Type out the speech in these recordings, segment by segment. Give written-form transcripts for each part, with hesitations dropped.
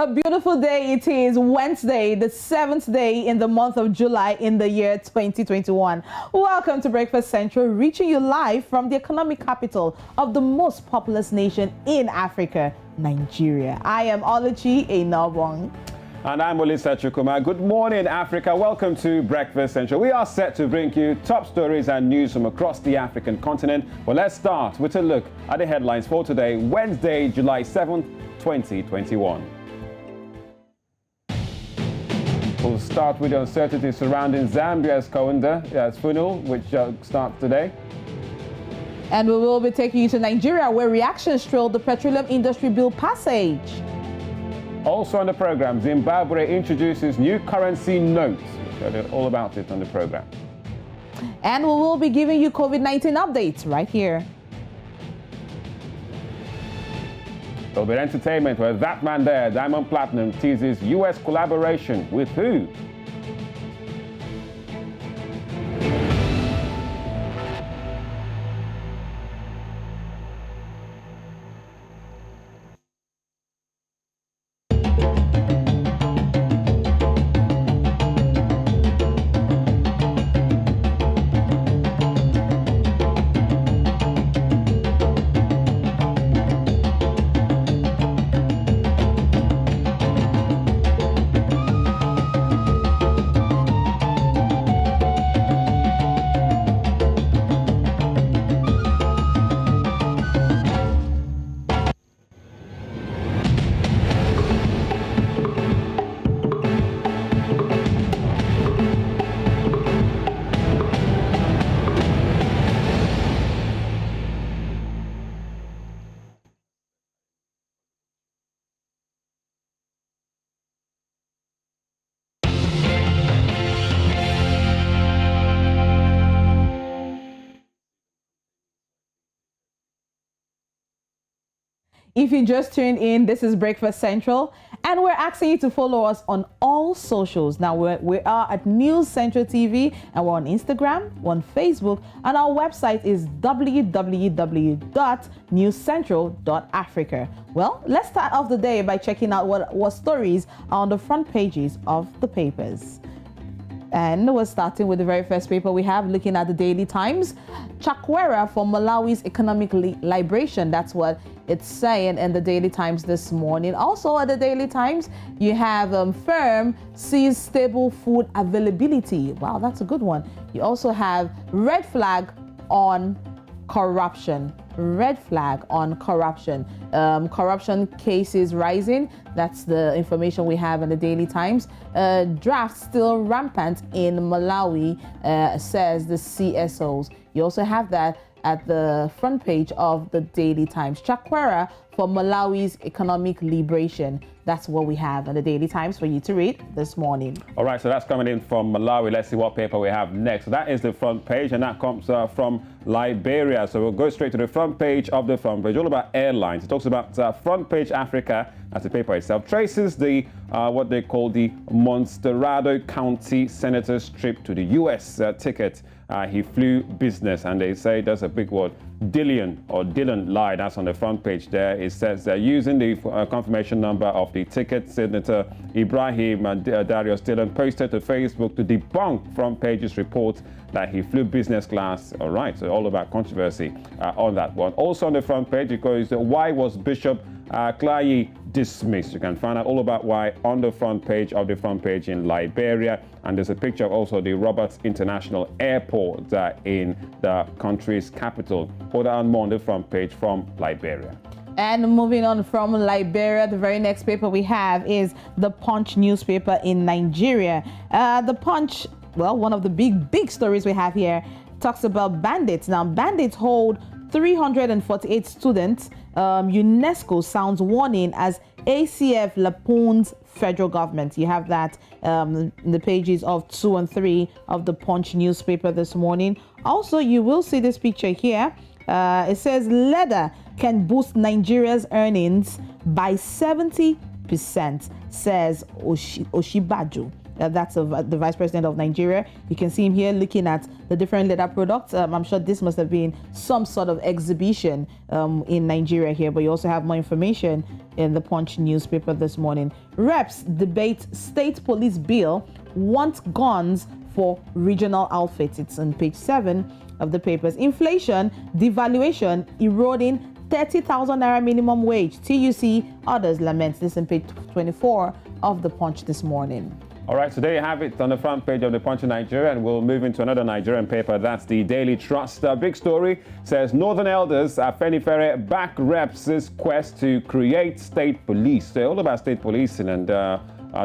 A beautiful day it is, Wednesday, the 7th day in the month of July in the year 2021. Welcome to Breakfast Central, reaching you live from the economic capital of the most populous nation in Africa, Nigeria. I am Oluchi Enobong. And I'm Olisa Chukuma. Good morning, Africa. Welcome to Breakfast Central. We are set to bring you top stories and news from across the African continent. Well, let's start with a look at the headlines for today, Wednesday, July 7th, 2021. We'll start with the uncertainty surrounding Zambia's Kaunda's funeral, which starts today. And we will be taking you to Nigeria, where reactions trailed the petroleum industry bill passage. Also on the program, Zimbabwe introduces new currency notes. We'll tell you all about it on the program. And we will be giving you COVID-19 updates right here. There'll be entertainment where that man there, Diamond Platinum, teases U.S. collaboration with who? If you just tuned in, this is Breakfast Central, and we're asking you to follow us on all socials. Now, we are at News Central TV, and we're on Instagram, we're on Facebook, and our website is www.newscentral.africa. Well, let's start off the day by checking out what stories are on the front pages of the papers. And we're starting with the very first paper we have, looking at the Daily Times. Chakwera for Malawi's economic liberation. That's what it's saying in the Daily Times this morning. Also at the Daily Times, you have firm sees stable food availability. Wow, that's a good one. You also have red flag on corruption. Red flag on corruption. Corruption cases rising. That's the information we have in the Daily Times. Draft still rampant in Malawi, says the CSOs. You also have that at the front page of the Daily Times. Chakwera for Malawi's economic liberation. That's what we have in the Daily Times for you to read this morning. All right, so that's coming in from Malawi. Let's see what paper we have next. So that is the front page, and that comes from Liberia. So we'll go straight to the front page of the front page, all about airlines. It talks about Front Page Africa, as the paper itself traces the what they call the Monsterado County senator's trip to the U.S. Ticket. He flew business, and they say that's a big word. Dylan lied. That's on the front page there. It says they're using the confirmation number of the ticket. Senator Ibrahim and Darius Dylan posted to Facebook to debunk Front Page's report that he flew business class. All right, so all about controversy on that one. Also on the front page, it goes, why was Bishop Klayi dismissed? You can find out all about why on the front page of the front page in Liberia. And there's a picture of also the Roberts International Airport in the country's capital. Hold on more on the front page from Liberia. And moving on from Liberia, the very next paper we have is the Punch newspaper in Nigeria. The Punch, well, one of the big stories we have here talks about bandits. Now, bandits hold 348 students. UNESCO sounds warning as ACF lampoons federal government. You have that in the pages of 2 and 3 of the Punch newspaper this morning. Also, you will see this picture here. It says leather can boost Nigeria's earnings by 70%, says Oshibaju. That's of the Vice President of Nigeria. You can see him here looking at the different leather products. I'm sure this must have been some sort of exhibition in Nigeria here, but you also have more information in the Punch newspaper this morning. Reps debate state police bill, want guns for regional outfits. It's on page 7 of the papers. Inflation, devaluation, eroding 30,000 naira minimum wage. TUC, others lament. This on page 24 of the Punch this morning. All right, so there you have it on the front page of the Punch in Nigeria, and we'll move into another Nigerian paper. That's the Daily Trust. Big story says Northern elders at Fenifere back reps' quest to create state police. They're all about state policing, and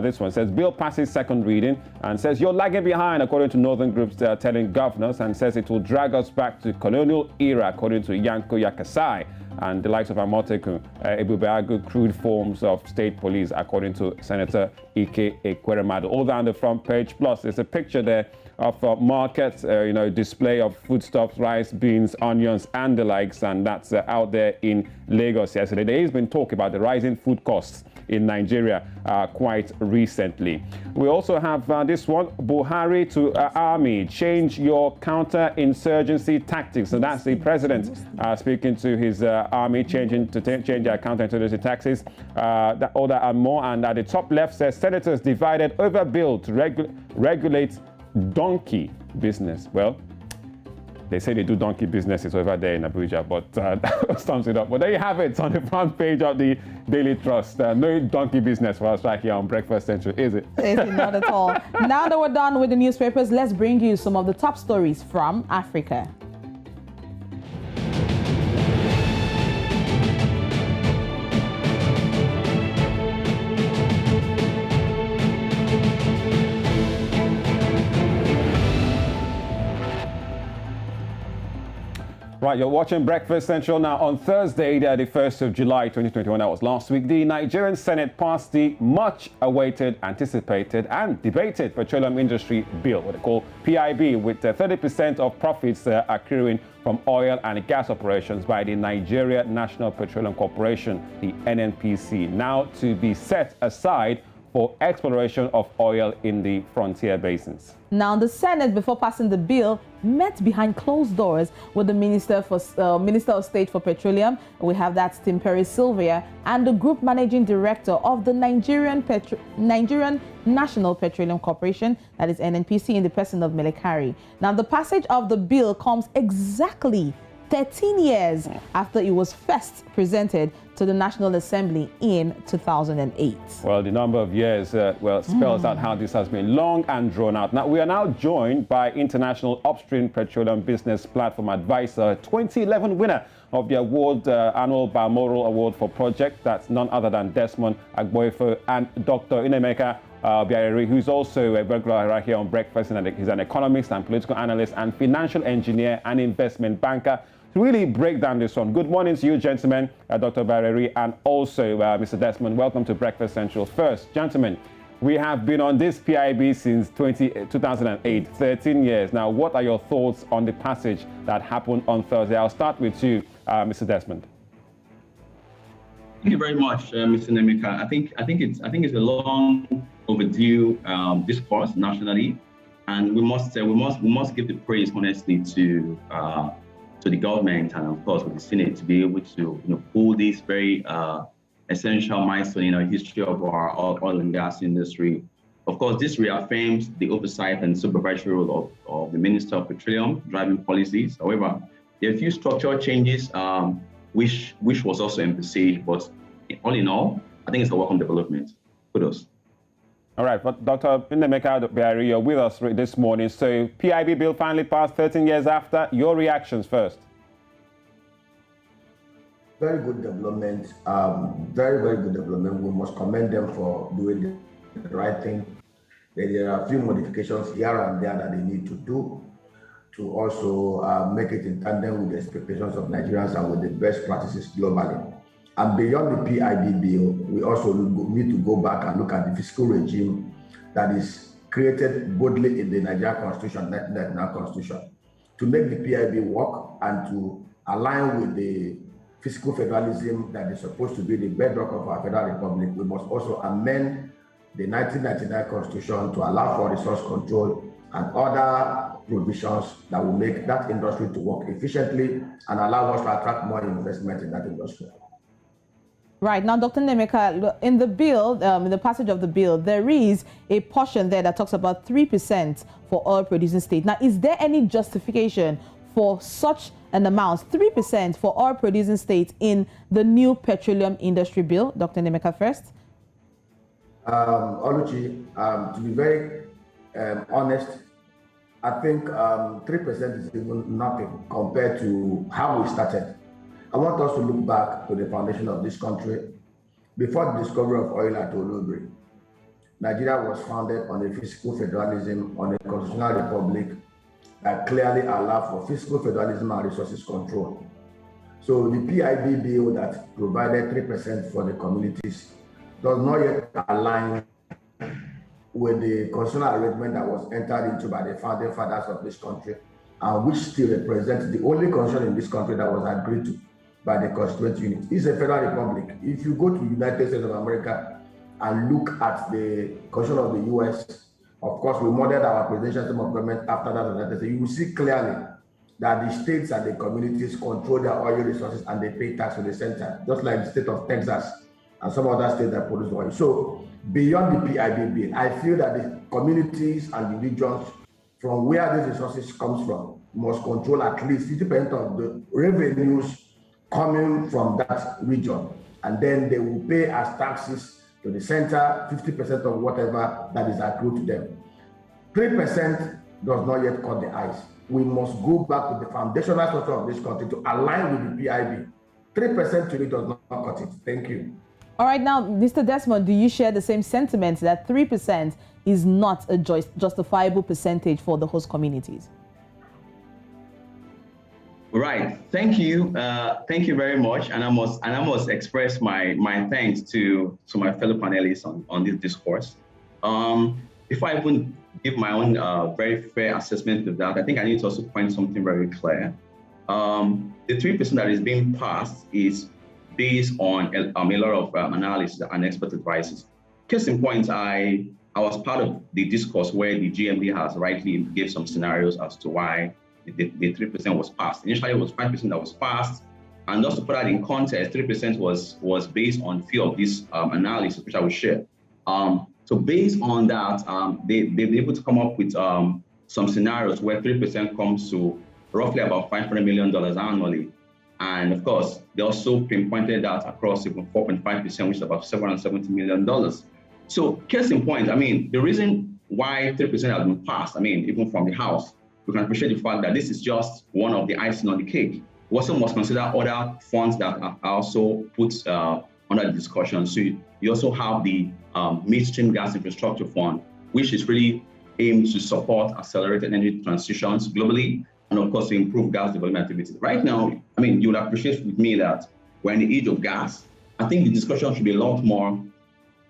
this one says bill passes second reading and says you're lagging behind, according to Northern groups telling governors, and says it will drag us back to colonial era, according to Yanko Yakasai and the likes of Amotekun, Ebubeagu, crude forms of state police, according to Senator Ike Ekweremadu. All down the front page. Plus, there's a picture there of markets, display of foodstuffs, rice, beans, onions, and the likes, and that's out there in Lagos yesterday. There has been talk about the rising food costs in Nigeria quite recently. We also have this one, Buhari to army, change your counter-insurgency tactics. So that's the president speaking to his army, changing their counter-insurgency tactics. All that and more. And at the top left says senators divided over bill to regulate donkey business. Well, they say they do donkey businesses over there in Abuja, but that sums it up. But there you have it on the front page of the Daily Trust. No donkey business for us right here on Breakfast Central, is it? It's not at all. Now that we're done with the newspapers, let's bring you some of the top stories from Africa. Right, you're watching Breakfast Central now on Thursday, the 1st of July, 2021. That was last week. The Nigerian Senate passed the much-awaited, anticipated, and debated petroleum industry bill, what they call PIB, with 30% of profits accruing from oil and gas operations by the Nigeria National Petroleum Corporation, the NNPC, now to be set aside for exploration of oil in the frontier basins. Now, the Senate, before passing the bill, met behind closed doors with the Minister of State for Petroleum. We have that Tim Perry Sylvia, and the Group Managing Director of the Nigerian National Petroleum Corporation, that is NNPC, in the person of Melekari. Now, the passage of the bill comes exactly 13 years after it was first presented to the National Assembly in 2008. Well, the number of years spells out how this has been long and drawn out. Now, we are now joined by International Upstream Petroleum Business Platform Advisor, 2011 winner of the award, annual Balmoral Award for Project. That's none other than Desmond Agboifo, and Dr. Inemeka Biareri, who's also a regular right here on Breakfast, and he's an economist and political analyst and financial engineer and investment banker. To really break down this one, good morning to you, gentlemen, Dr. Biareri, and also Mr. Desmond. Welcome to Breakfast Central. First, gentlemen, we have been on this PIB since 2008, 13 years. Now, what are your thoughts on the passage that happened on Thursday? I'll start with you, Mr. Desmond. Thank you very much, Mr. Nemeka. I think it's a long overdue discourse nationally, and we must give the praise honestly to the government and of course with the Senate to be able to pull this very essential milestone in our history of our oil and gas industry. Of course, this reaffirms the oversight and supervisory role of the Minister of Petroleum driving policies. However, there are a few structural changes which was also emphasized, but all in all, I think it's a welcome development. Kudos. All right, but Dr. Inemeka Biareri, you're with us this morning. So PIB bill finally passed 13 years after. Your reactions first. Very good development. Very, very good development. We must commend them for doing the right thing. There are a few modifications here and there that they need to do to also make it in tandem with the expectations of Nigerians and with the best practices globally. And beyond the PIB bill, we also need to go back and look at the fiscal regime that is created boldly in the Nigerian Constitution, National Constitution, to make the PIB work and to align with the fiscal federalism that is supposed to be the bedrock of our federal republic. We must also amend the 1999 Constitution to allow for resource control and other provisions that will make that industry to work efficiently and allow us to attract more investment in that industry. Right. Now, Dr. Nemeka, in the bill, in the passage of the bill, there is a portion there that talks about 3% for oil-producing states. Now, is there any justification for such an amount, 3% for oil-producing states in the new petroleum industry bill? Dr. Nemeka first. Oluchi, to be very honest, I think 3% is even nothing compared to how we started. I want us to look back to the foundation of this country. Before the discovery of oil at Olobri, Nigeria was founded on a fiscal federalism, on a constitutional republic that clearly allowed for fiscal federalism and resources control. So the PIB bill that provided 3% for the communities does not yet align with the constitutional arrangement that was entered into by the founding fathers of this country, and which still represents the only constitution in this country that was agreed to by the constituent unit. It's a federal republic. If you go to the United States of America and look at the constitution of the US, of course, we modeled our presidential system of government after that. You will see clearly that the states and the communities control their oil resources and they pay tax to the center, just like the state of Texas and some other states that produce oil. So beyond the PIB bill, I feel that the communities and the regions from where these resources comes from must control at least 50% of the revenues coming from that region, and then they will pay as taxes to the center 50% of whatever that is accrued to them. 3% does not yet cut the ice. We must go back to the foundational structure of this country to align with the PIB. 3% to it does not cut it. Thank you. All right, now, Mr. Desmond, do you share the same sentiment that 3% is not a justifiable percentage for the host communities? Right. Thank you. Thank you very much. And I must express my thanks to my fellow panelists on this discourse. Before I even give my own very fair assessment of that, I think I need to also point something very clear. The 3% that is being passed is based on a lot of analysis and expert advices. Case in point, I was part of the discourse where the GMB has rightly gave some scenarios as to why the 3% was passed. Initially, it was 5% that was passed. And just to put that in context, 3% was based on few of these analysis, which I will share. So based on that, they've been able to come up with some scenarios where 3% comes to roughly about $500 million annually. And of course, they also pinpointed that across even 4.5%, which is about $770 million. So case in point, I mean, the reason why 3% has been passed, I mean, even from the House, we can appreciate the fact that this is just one of the icing on the cake. We also must consider other funds that are also put under discussion. So you also have the midstream gas infrastructure fund, which is really aimed to support accelerated energy transitions globally, and of course to improve gas development activities. Right now, I mean, you'll appreciate with me that we're in the age of gas. I think the discussion should be a lot more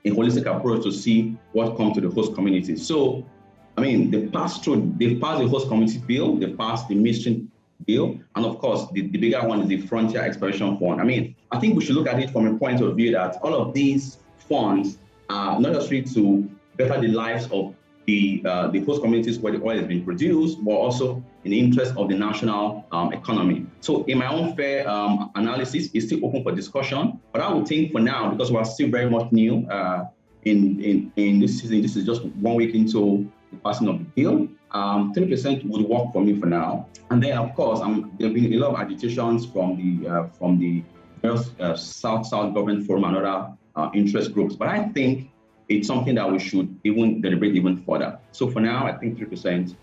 a holistic approach to see what comes to the host communities. So, I mean, they've passed the host community bill, they passed the midstream bill, and of course, the bigger one is the Frontier Exploration Fund. I mean, I think we should look at it from a point of view that all of these funds are not necessarily to better the lives of the host communities where the oil is being produced, but also in the interest of the national economy. So in my own fair analysis, it's still open for discussion, but I would think for now, because we're still very much new in this season, this is just 1 week into the passing of the bill, 3% would work for me for now. And then, of course, there have been a lot of agitations from the South-South Government Forum and other interest groups. But I think it's something that we should even deliberate even further. So for now, I think 3%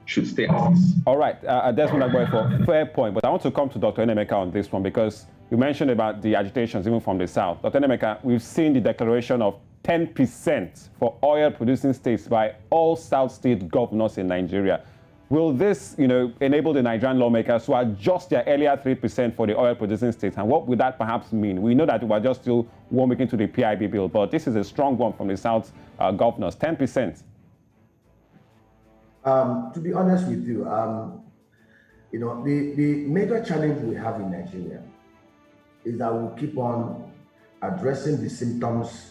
should stay as is. All right, Desmond Agboy, for fair point. But I want to come to Dr. Nemeka on this one, because you mentioned about the agitations even from the South. Dr. Nemeka, we've seen the declaration of 10% for oil-producing states by all South state governors in Nigeria. Will this, enable the Nigerian lawmakers to adjust their earlier 3% for the oil-producing states? And what would that perhaps mean? We know that we're just still 1 week into the PIB bill, but this is a strong one from the South governors, 10%. To be honest with you, the major challenge we have in Nigeria is that we'll keep on addressing the symptoms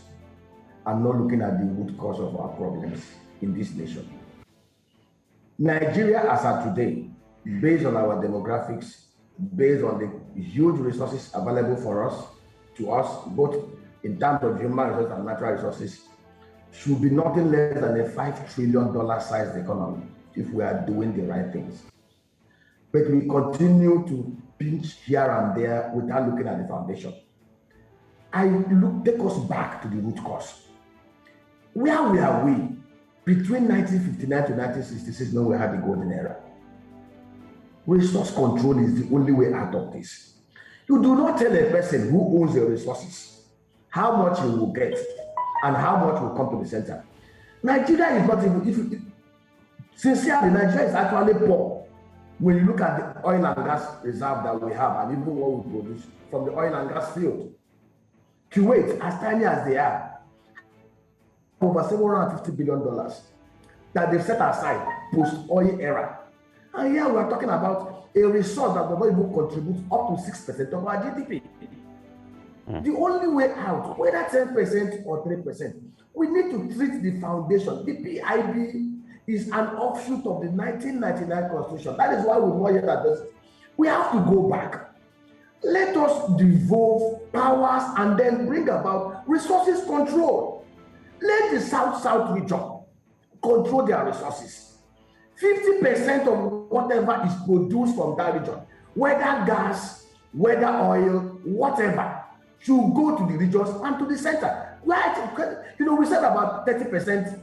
and not looking at the root cause of our problems in this nation. Nigeria, as of today, based on our demographics, based on the huge resources available to us, both in terms of human resources and natural resources, should be nothing less than a $5 trillion sized economy if we are doing the right things. But we continue to pinch here and there without looking at the foundation. Take us back to the root cause. Where were we between 1959 to 1966 when we had the golden era? Resource control is the only way out of this. You do not tell a person who owns the resources how much he will get and how much will come to the center. Nigeria is not even, sincerely, Nigeria is actually poor when you look at the oil and gas reserve that we have and even what we produce from the oil and gas field. Kuwait, as tiny as they are, over $750 billion that they've set aside post-oil era. And here we are talking about a resource that will even contribute up to 6% of our GDP. The only way out, whether 10% or 3%, we need to treat the foundation. The PIB is an offshoot of the 1999 Constitution. That is why we're not yet at this. We have to go back. Let us devolve powers and then bring about resources control. Let the South-South region control their resources. 50% of whatever is produced from that region, whether gas, whether oil, whatever, should go to the regions and to the center. Right? We said about 30%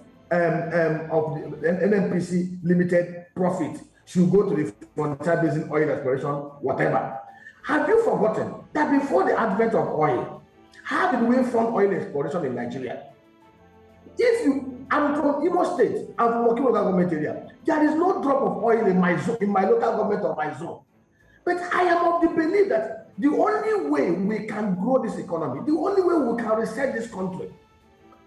of the NNPC limited profit should go to the frontier basin oil exploration, whatever. Have you forgotten that before the advent of oil, how did we fund oil exploration in Nigeria? I'm from Imo State, I'm from Oki local government area. There is no drop of oil in my zone, in my local government or my zone. But I am of the belief that the only way we can grow this economy, the only way we can reset this country,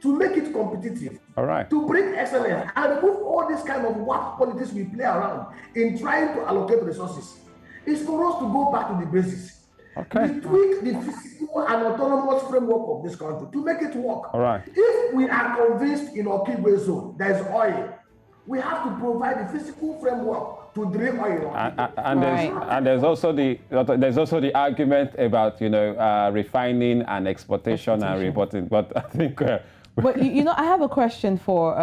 to make it competitive, to bring excellence, and remove all this kind of what politics we play around in trying to allocate resources, is for us to go back to the basics. We tweak the physical and autonomous framework of this country to make it work. If we are convinced in our Kigwe zone there is oil, we have to provide the physical framework to drill oil. And there's also the argument about refining and exportation and reporting. But I think. But I have a question for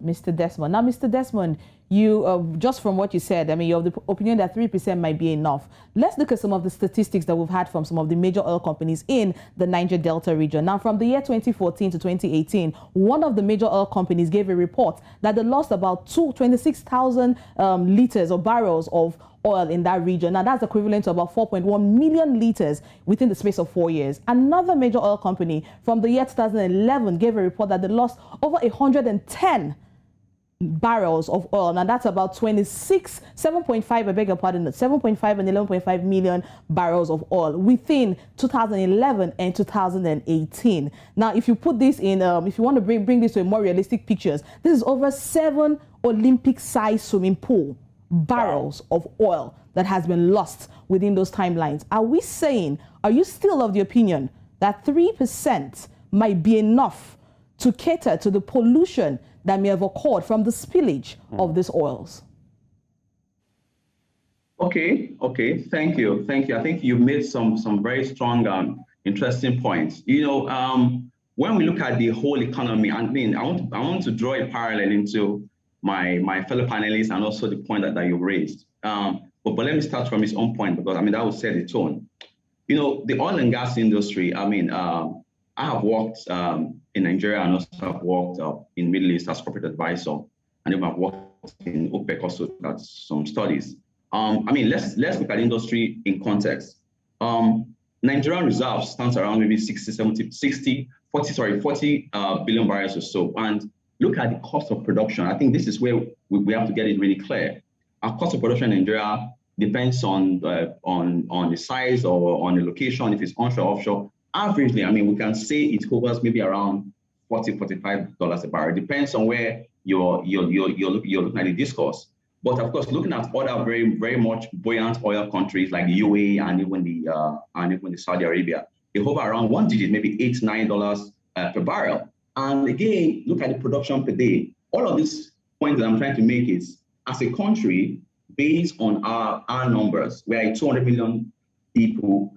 Mr. Desmond. Now, Mr. Desmond, you just from what you said, I mean, you have the opinion that 3% might be enough. Let's look at some of the statistics that we've had from some of the major oil companies in the Niger Delta region. Now, from the year 2014 to 2018, one of the major oil companies gave a report that they lost about 26,000 liters or barrels of oil in that region. Now, that's equivalent to about 4.1 million liters within the space of 4 years. Another major oil company from the year 2011 gave a report that they lost over 110 barrels of oil. Now, that's about 7.5 and 11.5 million barrels of oil within 2011 and 2018. Now, if you put this in, if you want to bring this to a more realistic pictures, this is over 7 Olympic-sized swimming pool barrels of oil that has been lost within those timelines. Are you still of the opinion that 3% might be enough to cater to the pollution that may have occurred from the spillage of these oils? Okay. Thank you. I think you made some very strong, interesting points. When we look at the whole economy, I want to draw a parallel into my fellow panelists and also the point that you raised. But let me start from his own point, because that will set the tone. The oil and gas industry, I have worked in Nigeria and also have worked in Middle East as corporate advisor, and then I've worked in OPEC also at some studies. Let's look at the industry in context. Nigerian reserves stands around maybe 40 billion barrels or so. And look at the cost of production. I think this is where we have to get it really clear. Our cost of production in Nigeria depends on the size or on the location, if it's onshore, offshore. Averagely, we can say it hovers maybe around $40–45 a barrel. It depends on where you're looking at the discourse. But of course, looking at other very, very much buoyant oil countries like the UAE and even the Saudi Arabia, they hover around one digit, maybe $8–9 per barrel. And again, look at the production per day. All of these points that I'm trying to make is, as a country, based on our numbers, we are 200 million people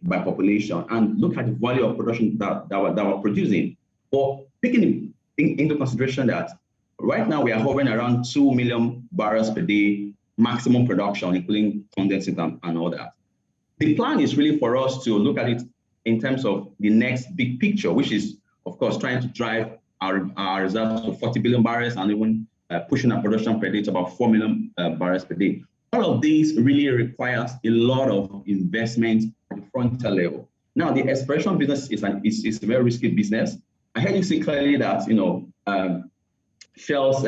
by population, and look at the value of production that we're producing. But taking into consideration that right now we are hovering around 2 million barrels per day maximum production, including condensate and all that. The plan is really for us to look at it in terms of the next big picture, which is, of course, trying to drive our reserves to 40 billion barrels and even pushing our production per day to about 4 million barrels per day. All of these really requires a lot of investment at the frontier level. Now, the exploration business is a very risky business. I heard you say clearly that, Shell's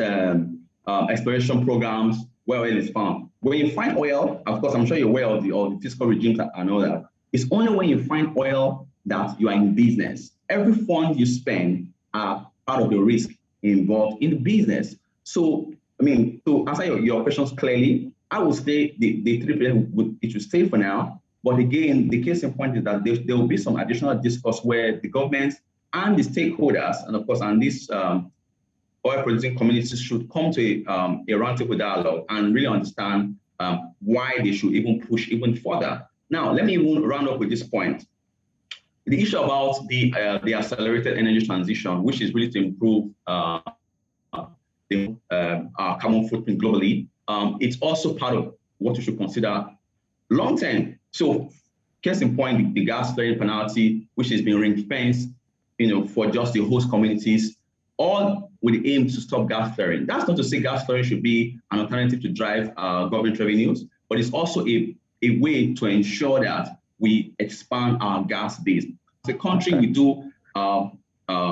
exploration programs, where oil is found. When you find oil, of course, I'm sure you're aware of the fiscal regimes and all that. It's only when you find oil that you are in business. Every fund you spend are part of the risk involved in the business. So, to answer your questions clearly, I would say the 3% it should stay for now. But again, the case in point is that there will be some additional discourse where the government and the stakeholders, and of course, and these oil producing communities should come to a roundtable dialogue and really understand why they should even push even further. Now, let me even round up with this point. The issue about the accelerated energy transition, which is really to improve our carbon footprint globally, it's also part of what we should consider long term. So, case in point, the gas flaring penalty, which has been ring-fenced, for just the host communities, all with the aim to stop gas flaring. That's not to say gas flaring should be an alternative to drive government revenues, but it's also a way to ensure that we expand our gas base. As a country, we do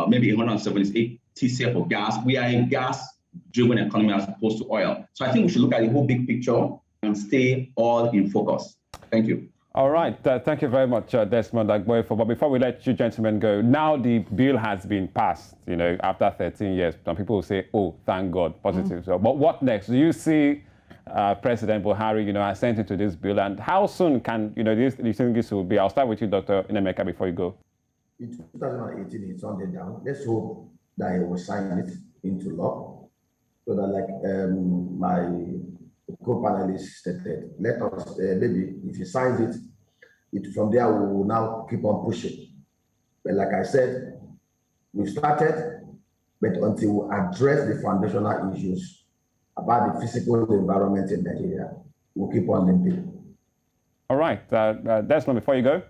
maybe 178 TCF of gas. We are a gas-driven economy as opposed to oil. So I think we should look at the whole big picture and stay all in focus. Thank you. All right. Thank you very much, Desmond Agboifo. But before we let you gentlemen go, now the bill has been passed, after 13 years. Some people will say, oh, thank God, positive. So, but what next? Do you see President Buhari, assenting to this bill? And how soon can, you think this will be? I'll start with you, Dr. Inemeka, before you go. In 2018, it's on the down. Let's hope that he will sign it into law. So that, like my co-panelist stated, let us, maybe if he signs it from there, we will now keep on pushing. But like I said, we started, but until we address the foundational issues about the physical environment in Nigeria, we'll keep on limping. All right, Desmond, before you go.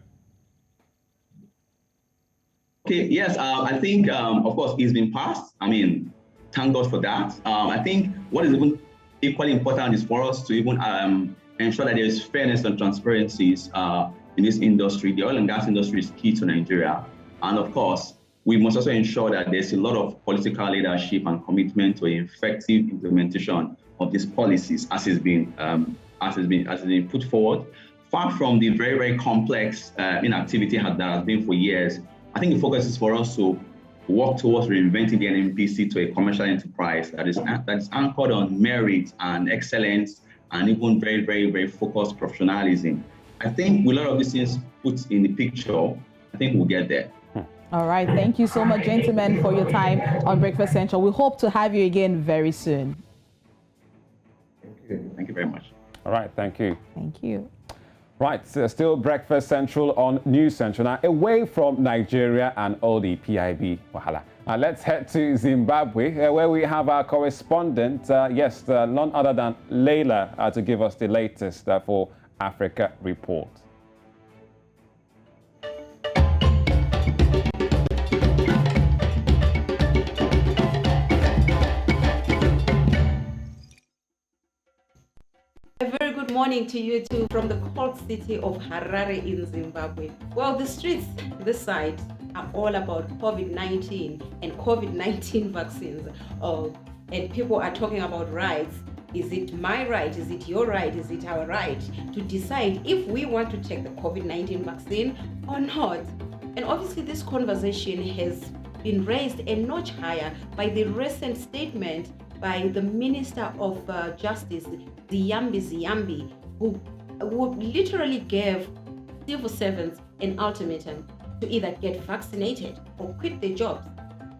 Okay, yes, I think, of course, it's been passed. Thank God for that. I think what is even equally important is for us to even ensure that there is fairness and transparencies in this industry. The oil and gas industry is key to Nigeria. And of course, we must also ensure that there's a lot of political leadership and commitment to effective implementation of these policies as has been put forward. Far from the very, very complex inactivity that has been for years, I think the focus is for us to work towards reinventing the NNPC to a commercial enterprise that is anchored on merit and excellence and even very, very, very focused professionalism. I think with a lot of these things put in the picture, I think we'll get there. All right. Thank you so much, gentlemen, for your time on Breakfast Central. We hope to have you again very soon. Thank you. Thank you very much. All right. Thank you. Thank you. Right, still Breakfast Central on News Central. Now, away from Nigeria and all the PIB wahala. Let's head to Zimbabwe, where we have our correspondent, none other than Leila, to give us the latest for Africa Report. Good morning to you too from the cold city of Harare in Zimbabwe. Well, the streets this side are all about COVID-19 and COVID-19 vaccines. And people are talking about rights. Is it my right? Is it your right? Is it our right to decide if we want to take the COVID-19 vaccine or not? And obviously this conversation has been raised a notch higher by the recent statement by the Minister of Justice, Ziyambi, who literally gave civil servants an ultimatum to either get vaccinated or quit their jobs.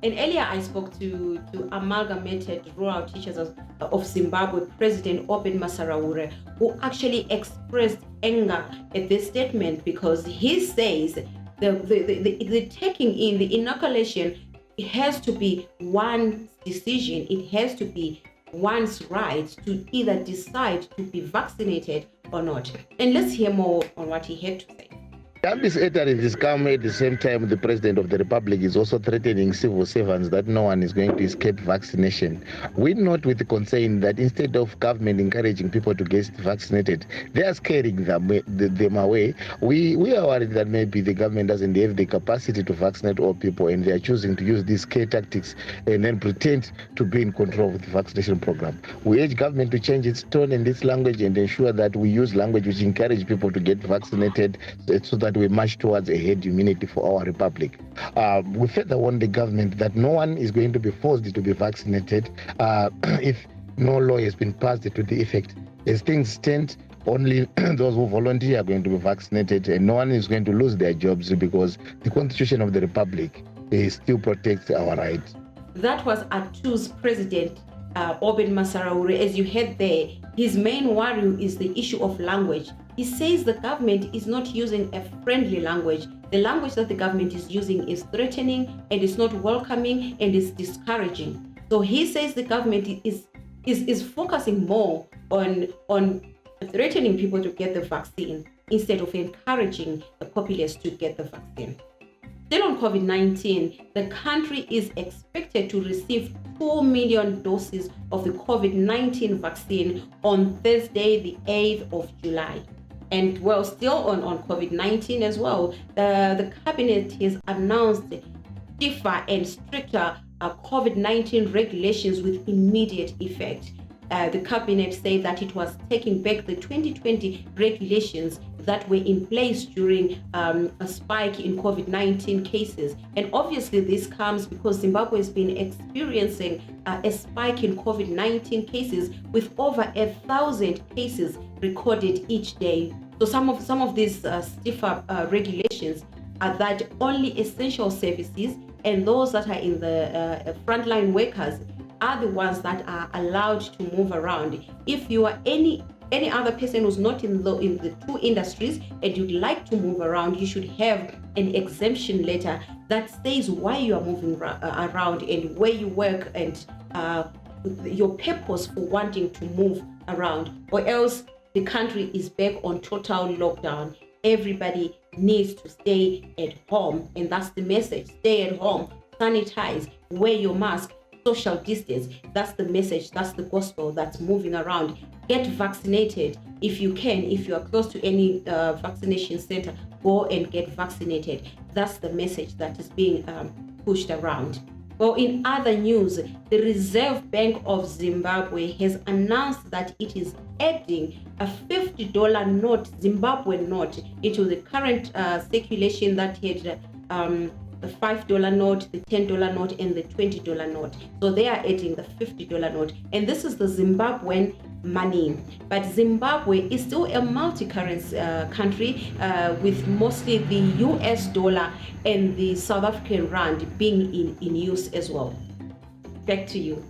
And earlier I spoke to Amalgamated Rural Teachers of Zimbabwe President Oben Masaraure, who actually expressed anger at this statement because he says the taking in, the inoculation, it has to be one's decision. It has to be one's right to either decide to be vaccinated or not. And let's hear more on what he had to say. This utterance is come at the same time the President of the Republic is also threatening civil servants that no one is going to escape vaccination. We note with concern that instead of government encouraging people to get vaccinated, they are scaring them away. We are worried that maybe the government doesn't have the capacity to vaccinate all people, and they are choosing to use these scare tactics and then pretend to be in control of the vaccination program. We urge government to change its tone and its language and ensure that we use language which encourage people to get vaccinated so that we march towards a herd immunity for our republic. We further warn the government that no one is going to be forced to be vaccinated if no law has been passed to the effect. As things stand, only those who volunteer are going to be vaccinated, and no one is going to lose their jobs because the Constitution of the Republic still protects our rights. That was ATU's President Oben Masaraure. As you heard there, his main worry is the issue of language. He says the government is not using a friendly language. The language that the government is using is threatening and it's not welcoming and it's discouraging. So he says the government is focusing more on threatening people to get the vaccine instead of encouraging the populace to get the vaccine. Still on COVID-19, the country is expected to receive 4 million doses of the COVID-19 vaccine on Thursday, the 8th of July. And well, still on COVID-19 as well, the cabinet has announced stiffer and stricter COVID-19 regulations with immediate effect. The cabinet said that it was taking back the 2020 regulations that were in place during a spike in COVID-19 cases. And obviously this comes because Zimbabwe has been experiencing a spike in COVID-19 cases with over 1,000 cases recorded each day. So some of these stiffer regulations are that only essential services and those that are in the frontline workers are the ones that are allowed to move around. If you are any other person who's not in the two industries and you'd like to move around, you should have an exemption letter that says why you are moving around and where you work and your purpose for wanting to move around, or else the country is back on total lockdown. Everybody needs to stay at home, and that's the message. Stay at home, sanitize, wear your mask, social distance. That's the message, that's the gospel that's moving around. Get vaccinated if you can. If you are close to any vaccination center, go and get vaccinated. That's the message that is being pushed around. Well, in other news, the Reserve Bank of Zimbabwe has announced that it is adding a $50 note, Zimbabwean note, into the current circulation that had the $5 note, the $10 note, and the $20 note. So they are adding the $50 note. And this is the Zimbabwean money. But Zimbabwe is still a multi-currency country with mostly the US dollar and the South African rand being in use as well. Back to you.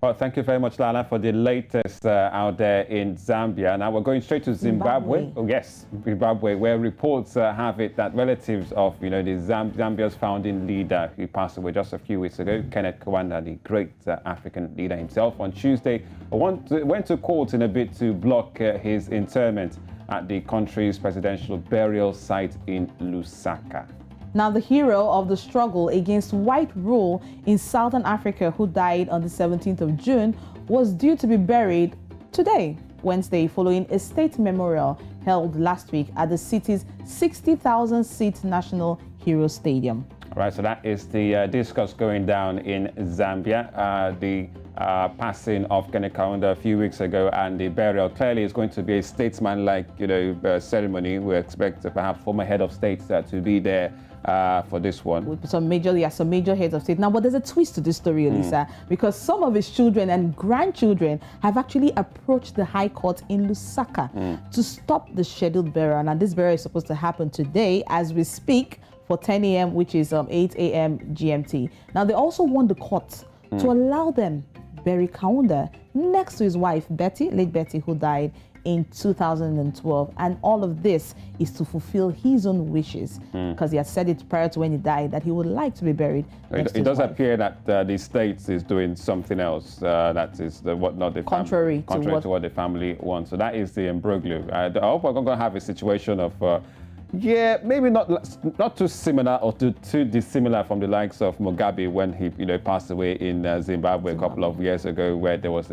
Well, thank you very much, Lala, for the latest out there in Zambia. Now we're going straight to Zimbabwe. Oh, yes, Zimbabwe, where reports have it that relatives of, the Zambia's founding leader who passed away just a few weeks ago, Kenneth Kaunda, the great African leader himself, on Tuesday went to court in a bid to block his interment at the country's presidential burial site in Lusaka. Now, the hero of the struggle against white rule in Southern Africa, who died on the 17th of June, was due to be buried today, Wednesday, following a state memorial held last week at the city's 60,000-seat National Hero Stadium. All right, so that is the discourse going down in Zambia. The passing of Kenneth Kaunda a few weeks ago and the burial clearly is going to be a statesman-like, ceremony. We expect perhaps former head of state to be there for this one. With some major heads of state. Now, but there's a twist to this story, Elisa, because some of his children and grandchildren have actually approached the High Court in Lusaka to stop the scheduled burial. And this burial is supposed to happen today as we speak, for 10 a.m., which is 8 a.m. GMT. Now, they also want the court to allow them bury Kaunda next to his wife, Betty, late Betty, who died in 2012. And all of this is to fulfill his own wishes, because he had said it prior to when he died that he would like to be buried next to it his does wife. appear that the state is doing something else that is contrary to what the family wants. So that is the imbroglio. I hope we're going to have a situation of maybe not too similar or too dissimilar from the likes of Mugabe when he passed away in Zimbabwe a couple of years ago, where there was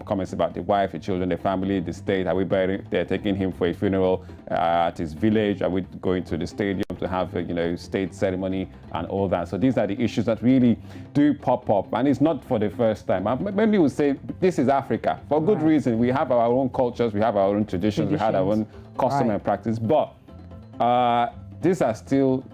comments about the wife, the children, the family, the state. Are we burying? They're taking him for a funeral at his village. Are we going to the stadium to have a state ceremony and all that? So these are the issues that really do pop up, and it's not for the first time. Many would say this is Africa for good reason. We have our own cultures, we have our own traditions. We have our own custom and practice, but these are still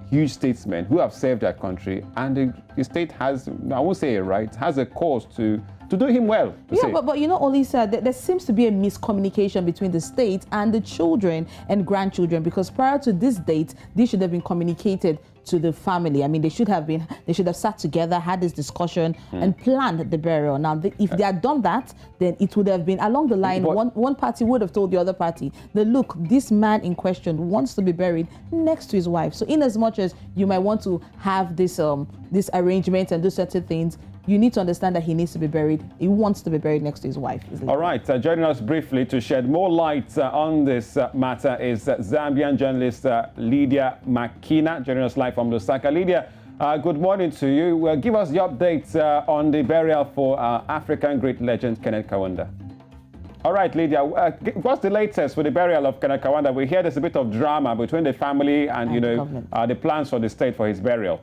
huge statesmen who have served their country, and the state has, I won't say a right, has a cause to do him well. But Olisa, there seems to be a miscommunication between the state and the children and grandchildren, because prior to this date, this should have been communicated to the family. I mean, they should have sat together, had this discussion, and planned the burial. Now, if they had done that, then it would have been along the line. One party would have told the other party that, look, this man in question wants to be buried next to his wife. So, in as much as you might want to have this arrangement and do certain things, you need to understand that he needs to be buried. He wants to be buried next to his wife. All right. Joining us briefly to shed more light on this matter is Zambian journalist Lydia Makina, joining us live from Lusaka. Lydia, good morning to you. Give us the updates on the burial for African great legend Kenneth Kaunda. All right, Lydia, what's the latest with the burial of Kenneth Kaunda? We hear there's a bit of drama between the family and the plans for the state for his burial.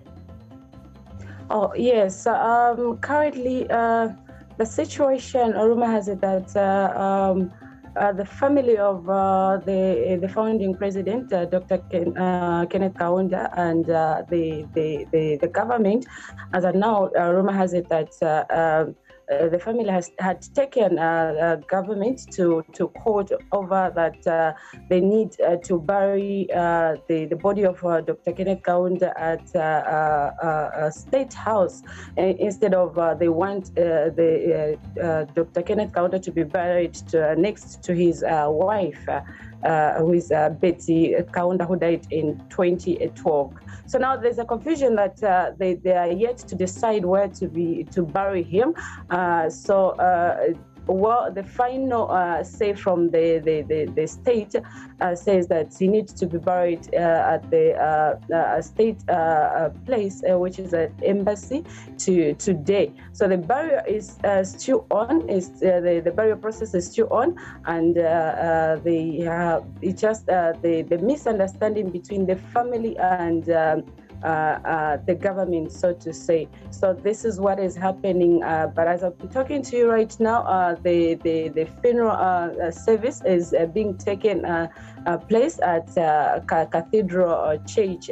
Oh, yes. Currently, the situation, rumor has it that the family of the founding president, Dr. Kenneth Kaunda, and the government, as of now, rumor has it that the family had taken government to court over that they need to bury the body of Dr. Kenneth Kaunda at a state house instead of they want Dr. Kenneth Kaunda to be buried next to his wife, who is Betty Kaunda, who died in 2012. So now there's a confusion that they are yet to decide where to bury him. Well, the final say from the state says that he needs to be buried at the state place, which is an embassy, today. So the burial is still on. The burial process is still on, and it's just the misunderstanding between the family and the government, so to say. So this is what is happening. But as I'm talking to you right now, the funeral service is being taken place at Cathedral Church,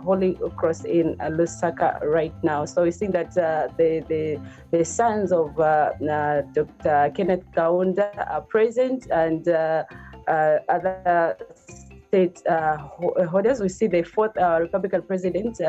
Holy Cross in Lusaka right now. So we see that the sons of Dr. Kenneth Kaunda are present, and other state holders. We see the fourth Republican president,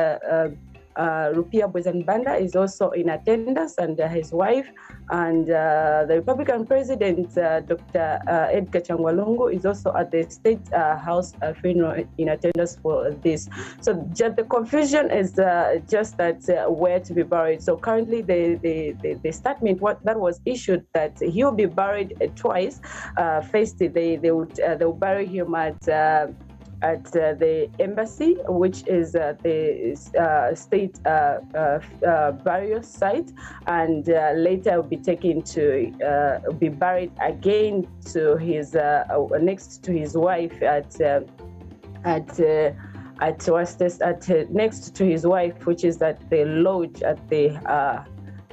Rupia Bwezanbanda, is also in attendance, and his wife, and the Republican president, Dr. Edgar Changwalungu, is also at the state house funeral in attendance for this. So just the confusion is just that where to be buried. So currently the statement that was issued that he will be buried twice. First, they will bury him at the embassy, which is the state burial site, and later will be taken to be buried again to his next to his wife next to his wife, which is at the lodge at the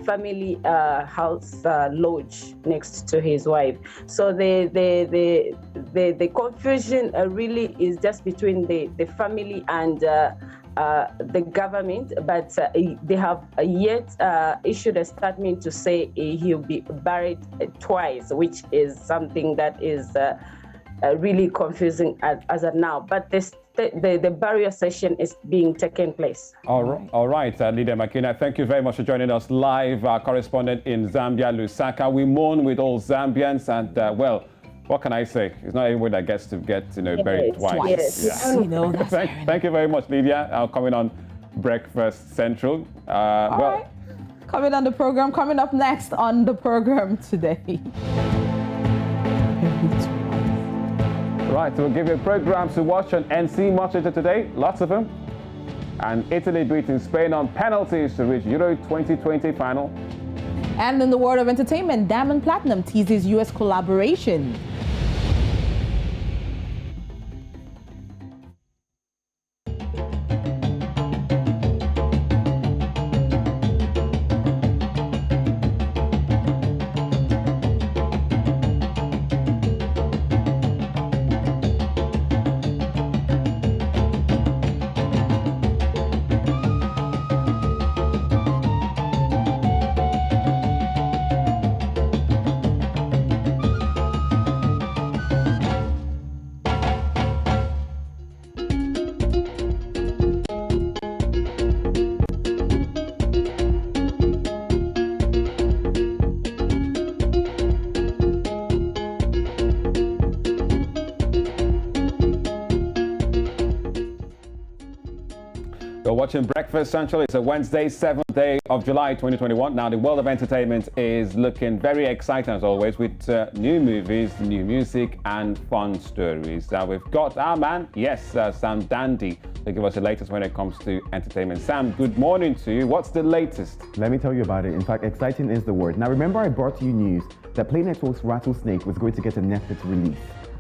family house lodge next to his wife. So the confusion really is just between the family and the government, but they have yet issued a statement to say he'll be buried twice, which is something that is really confusing as of now. But the barrier session is being taken place. All right, Lydia Makina, thank you very much for joining us live, our correspondent in Zambia, Lusaka. We mourn with all Zambians, and well, what can I say? It's not everyone that gets to get buried twice. Yes. Yeah. You know, that's Thank you very much, Lydia. Coming on Breakfast Central. All right. Coming up next on the program today. Right, so we'll give you programs to watch on NC much later today, lots of them. And Italy beating Spain on penalties to reach Euro 2020 final. And in the world of entertainment, Diamond Platinum teases U.S. collaboration. You're watching Breakfast Central. It's a Wednesday, 7th day of July 2021. Now, the world of entertainment is looking very exciting as always with new movies, new music and fun stories. We've got our man, Sam Dandy, to give us the latest when it comes to entertainment. Sam, good morning to you. What's the latest? Let me tell you about it. In fact, exciting is the word. Now, remember I brought you news that Play Network's Rattlesnake was going to get a Netflix release.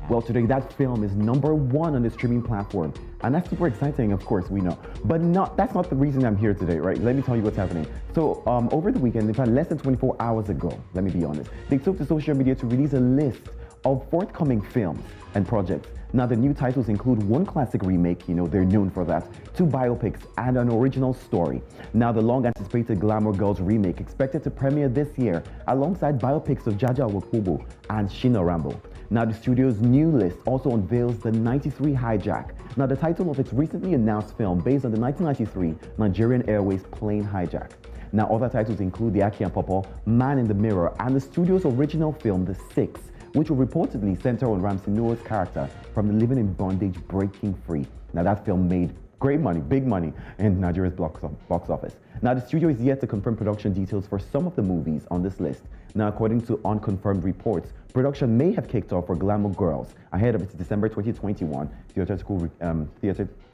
Well, today that film is #1 on the streaming platform. And that's super exciting, of course, we know. But that's not the reason I'm here today, right? Let me tell you what's happening. So over the weekend, in fact, less than 24 hours ago, let me be honest, they took to social media to release a list of forthcoming films and projects. Now, the new titles include one classic remake, they're known for that, 2 biopics, and an original story. Now, the long-anticipated Glamour Girls remake expected to premiere this year alongside biopics of Jaja Wakwobo and Shina Rambo. Now, the studio's new list also unveils the 93 Hijack. Now, the title of its recently announced film based on the 1993 Nigerian Airways plane hijack. Now, other titles include The Aki and Popo, Man in the Mirror, and the studio's original film, The Six, which will reportedly center on Ramsey Nouah's character from the living in bondage breaking free. Now, that film made great money, big money in Nigeria's box office. Now, the studio is yet to confirm production details for some of the movies on this list. Now, according to unconfirmed reports, production may have kicked off for Glamour Girls ahead of its December 2021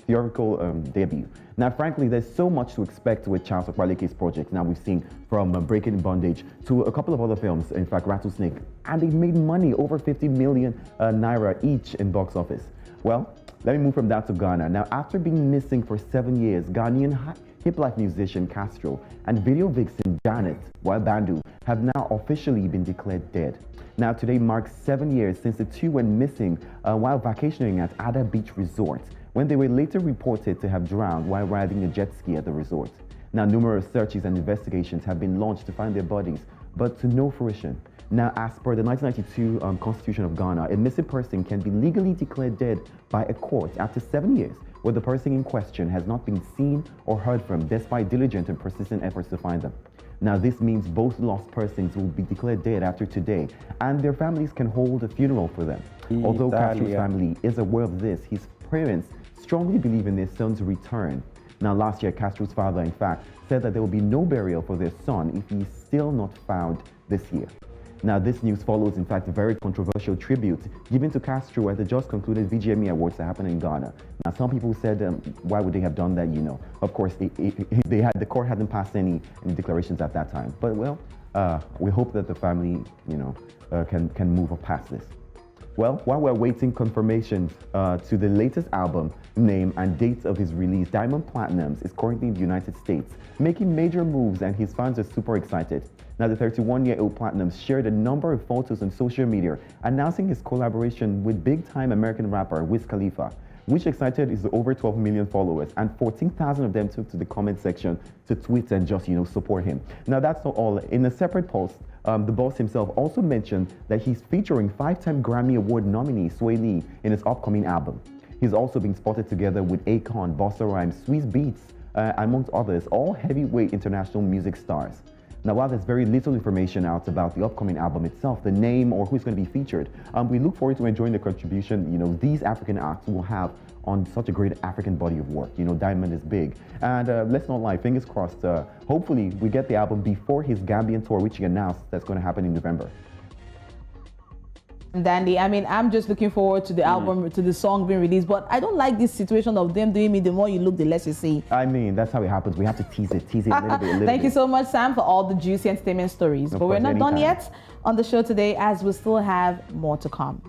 theatrical debut. Now, frankly, there's so much to expect with Charles Okwaleke's project. Now, we've seen from Breaking in Bondage to a couple of other films, in fact, Rattlesnake, and they made money, over 50 million naira each in box office. Well, let me move from that to Ghana. Now, after being missing for 7 years, Ghanaian hip-life musician Castro and video vixen Janet Bandu have now officially been declared dead. Now, today marks 7 years since the two went missing while vacationing at Ada Beach Resort, when they were later reported to have drowned while riding a jet ski at the resort. Now, numerous searches and investigations have been launched to find their bodies, but to no fruition. Now, as per the 1992 Constitution of Ghana, a missing person can be legally declared dead by a court after 7 years, where the person in question has not been seen or heard from despite diligent and persistent efforts to find them. Now, this means both lost persons will be declared dead after today, and their families can hold a funeral for them. Although Castro's family is aware of this, his parents strongly believe in their son's return. Now, last year, Castro's father, in fact, said that there will be no burial for their son if he is still not found this year. Now, this news follows, in fact, a very controversial tribute given to Castro at the just concluded VGMA Awards that happened in Ghana. Now, some people said, why would they have done that? Of course, the court hadn't passed any declarations at that time. But, well, we hope that the family, can move past this. Well, while we're waiting confirmation to the latest album, name, and dates of his release, Diamond Platinum is currently in the United States, making major moves, and his fans are super excited. Now, the 31-year-old Platinum shared a number of photos on social media announcing his collaboration with big-time American rapper Wiz Khalifa, which excited his over 12 million followers, and 14,000 of them took to the comment section to tweet and just, support him. Now, that's not all. In a separate post, The boss himself also mentioned that he's featuring 5-time Grammy Award nominee Sway Lee in his upcoming album. He's also being spotted together with Akon, Busta Rhymes, Swiss Beats, amongst others, all heavyweight international music stars. Now, while there's very little information out about the upcoming album itself, the name or who's going to be featured, we look forward to enjoying the contribution, these African acts will have on such a great African body of work. Diamond is big. And let's not lie, fingers crossed, hopefully we get the album before his Gambian tour, which he announced that's going to happen in November. Dandy, I mean, I'm just looking forward to the album, to the song being released, but I don't like this situation of them doing me, the more you look, the less you see. I mean, that's how it happens. We have to tease it a little bit. Thank you so much, Sam, for all the juicy entertainment stories. But we're not done yet on the show today, as we still have more to come.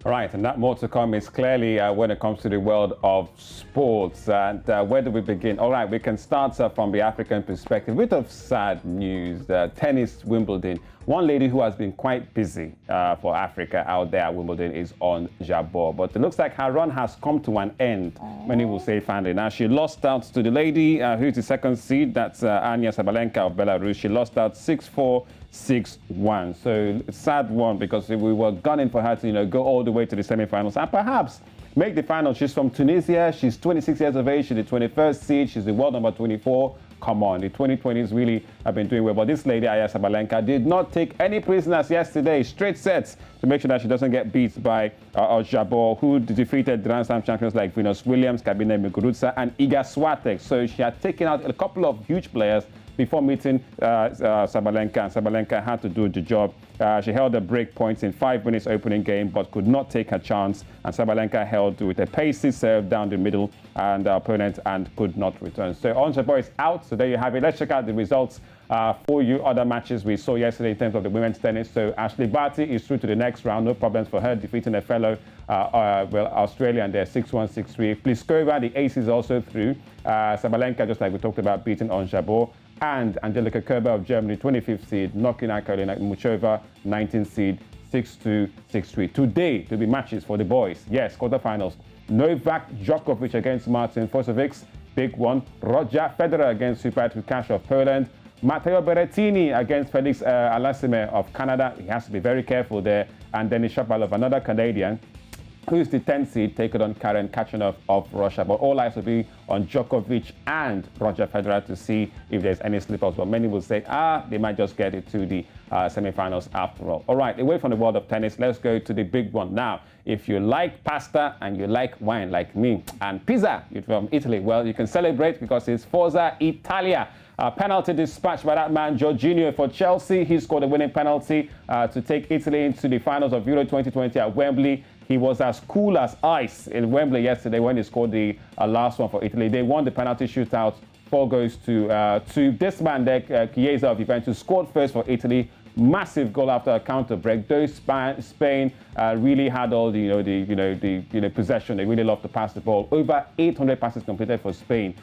All right, and that more to come is clearly when it comes to the world of sports. And where do we begin? All right, we can start from the African perspective. A bit of sad news. Tennis, Wimbledon. One lady who has been quite busy for Africa out there at Wimbledon is on Jabeur. But it looks like her run has come to an end, many will say finally. Now, she lost out to the lady who's the second seed. That's Anya Sabalenka of Belarus. She lost out 6-4. 6-1. So it's a sad one because we were gunning for her to, go all the way to the semi-finals and perhaps make the final. She's from Tunisia. She's 26 years of age. She's the 21st seed. She's the world number 24. Come on, the 2020s really have been doing well. But this lady, Aya Sabalenka, did not take any prisoners yesterday. Straight sets to make sure that she doesn't get beat by Jabeur, who defeated Grand Slam champions like Venus Williams, Kabine Muguruza, and Iga Swiatek. So she had taken out a couple of huge players before meeting Sabalenka, and Sabalenka had to do the job. She held the break points in 5 minutes opening game, but could not take her chance. And Sabalenka held with a pacey serve down the middle and opponent and could not return. So Jabeur is out. So there you have it. Let's check out the results for you. Other matches we saw yesterday in terms of the women's tennis. So Ashley Barty is through to the next round. No problems for her, defeating a fellow Australian there, 6-1, 6-3. Pliskova, the ace, is also through. Sabalenka, just like we talked about, beating Jabeur. And Angelika Kerber of Germany, 25th seed, knocking out Karolina Muchova, 19th seed, 6-2, 6-3. Today, there'll be matches for the boys. Yes, quarterfinals. Novak Djokovic against Martin Fosovics, big one. Roger Federer against Hubert Hurkacz of Poland. Matteo Berrettini against Felix Alasime of Canada. He has to be very careful there. And Denis Shapovalov, another Canadian, who's the 10th seed, taking on Karen Khachanov of Russia. But all eyes will be on Djokovic and Roger Federer to see if there's any slip-ups. But many will say, they might just get it to the semi-finals after all. All right, away from the world of tennis, let's go to the big one. Now, if you like pasta and you like wine like me, and pizza, you're from Italy, well, you can celebrate because it's Forza Italia. Penalty dispatched by that man, Jorginho, for Chelsea. He scored a winning penalty to take Italy into the finals of Euro 2020 at Wembley. He was as cool as ice in Wembley yesterday when he scored the last one for Italy. They won the penalty shootout. 4 goes to this man there, Chiesa of Juventus, scored first for Italy. Massive goal after a counter break. Though Spain really had all the possession. They really loved to pass the ball. Over 800 passes completed for Spain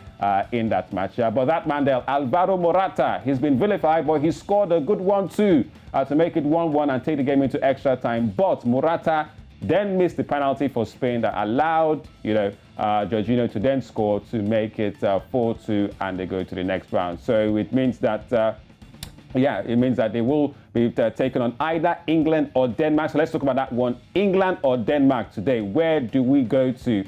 in that match. But that man there, Alvaro Morata, he's been vilified, but he scored a good one too to make it 1-1 and take the game into extra time. But Morata then missed the penalty for Spain that allowed, Jorginho to then score to make it 4-2, and they go to the next round. So it means that, they will be taken on either England or Denmark. So let's talk about that one. England or Denmark today. Where do we go to?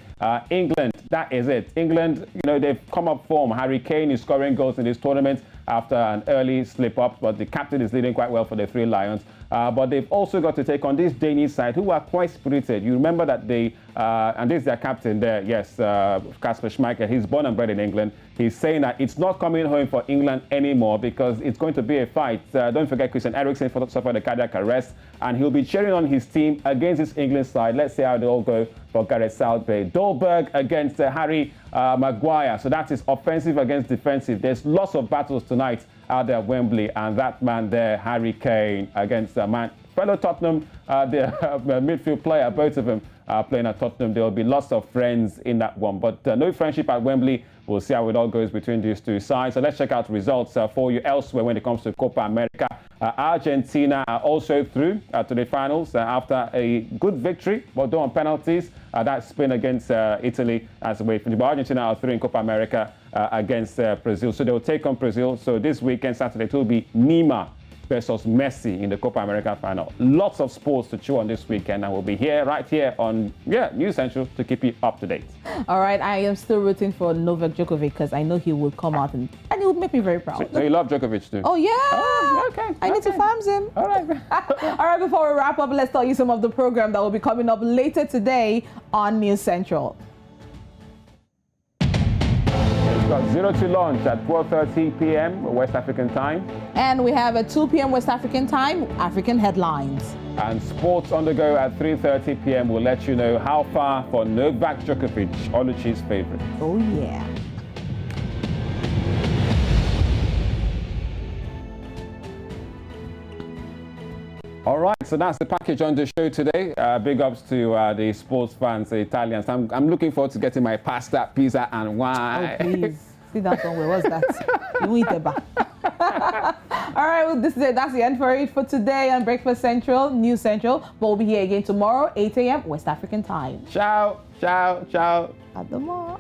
England, that is it. England, they've come up form. Harry Kane is scoring goals in this tournament after an early slip-up, but the captain is leading quite well for the Three Lions. But they've also got to take on this Danish side, who are quite spirited. You remember that and this is their captain there, yes, Kasper Schmeichel. He's born and bred in England. He's saying that it's not coming home for England anymore because it's going to be a fight. Don't forget Christian Eriksen suffered a cardiac arrest, and he'll be cheering on his team against this England side. Let's see how they all go for Gareth Southgate. Dolberg against Harry Maguire. So that is offensive against defensive. There's lots of battles tonight out there at Wembley, and that man there, Harry Kane, against fellow Tottenham, the midfield player, both of them playing at Tottenham. There will be lots of friends in that one, but no friendship at Wembley. We'll see how it all goes between these two sides. So let's check out results for you elsewhere when it comes to Copa America. Argentina are also through to the finals after a good victory, although on penalties. That spin against Italy as a way from Argentina are through in Copa America. against Brazil. So they'll take on Brazil. So this weekend, Saturday, it will be Neymar versus Messi in the Copa America final. Lots of sports to chew on this weekend, and we'll be here, right here on News Central to keep you up to date. All right, I am still rooting for Novak Djokovic because I know he will come out and he would make me very proud. So you love Djokovic too? Oh, yeah. Oh, okay. I need to farm him. All right. All right, before we wrap up, let's tell you some of the program that will be coming up later today on News Central. Got 0 to launch at 12:30 p.m. West African time. And we have at 2 p.m. West African time, African headlines. And sports on the go at 3:30 p.m. will let you know how far for Novak Djokovic, Oluchi's favorite. Oh, yeah. All right, so that's the package on the show today. Big ups to the sports fans, the Italians. I'm looking forward to getting my pasta, pizza, and wine. Oh, please. See that one? Where was that? You eat it back. All right, well, that's the end for it for today on Breakfast Central, News Central. But we'll be here again tomorrow, 8 a.m. West African time. Ciao, ciao, ciao. At the mall.